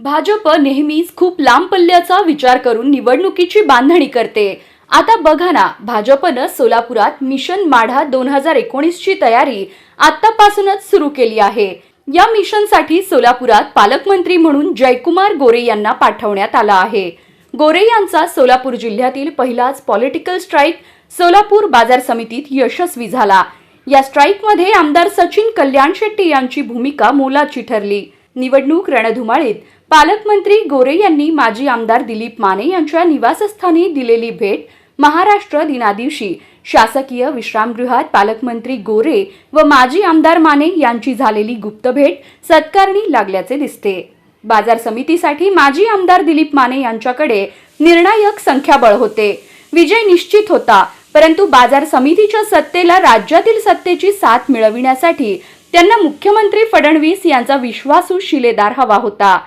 भाजप नेहमीच खूप लांब पल्ल्याचा विचार करून निवडणुकीची बांधणी करते। आता बघा ना, भाजपनं सोलापुरात मिशन माढा 2019 ची तयारी आतापासूनच सुरू केली आहे। या मिशनसाठी सोलापुरात पालकमंत्री म्हणून जयकुमार गोरे यांना पाठवण्यात आला आहे। गोरे यांचा सोलापूर जिल्ह्यातील पहिलाच पॉलिटिकल स्ट्राईक सोलापूर बाजार समितीत यशस्वी झाला। या स्ट्राईकमध्ये आमदार सचिन कल्याण शेट्टी यांची भूमिका मोलाची ठरली। निवडणूक रणधुमाळीत पालकमंत्री गोरे यांनी माजी आमदार दिलीप माने यांच्या निवासस्थानी दिलेली भेट, महाराष्ट्र दिनादिवशी शासकीय विश्रामगृहात पालकमंत्री गोरे व माजी आमदार माने यांची झालेली गुप्त भेट सत्कारणी लागल्याचे दिसते। बाजार समितीसाठी माजी आमदार दिलीप माने यांच्याकडे निर्णायक संख्याबळ होते, विजय निश्चित होता, परंतु बाजार समितीच्या सत्तेला राज्यातील सत्तेची साथ मिळविण्यासाठी त्यांना मुख्यमंत्री फडणवीस यांचा विश्वासू शिलेदार हवा होता।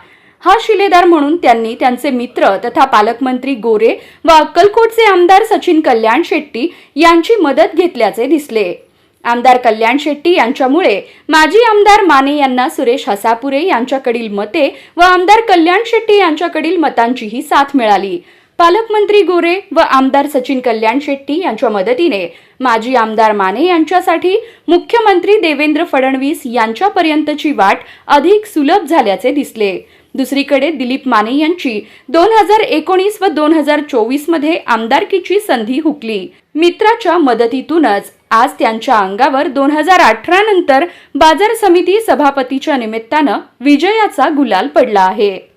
हा शिलेदार म्हणून त्यांनी त्यांचे मित्र तथा पालकमंत्री गोरे व अक्कलकोटचे आमदार सचिन कल्याण शेट्टी यांची मदत घेतल्याचे दिसले। आमदार कल्याण शेट्टी यांच्यामुळे माजी आमदार माने यांना सुरेश हसापुरे यांच्याकडील मते व आमदार कल्याण शेट्टी यांच्याकडील मतांचीही साथ मिळाली। पालकमंत्री गोरे व आमदार सचिन कल्याण शेट्टी यांच्या मदतीने माजी आमदार माने यांच्यासाठी मुख्यमंत्री देवेंद्र फडणवीस यांच्यापर्यंतची वाट अधिक सुलभ झाल्याचे दिसले। दुसरीकडे दिलीप माने यांची 2019 व 2024 मध्ये आमदारकीची संधी हुकली। मित्राच्या मदतीतूनच आज त्यांच्या अंगावर 2018 नंतर बाजार समिती सभापतीच्या निमित्तानं विजयाचा गुलाल पडला आहे।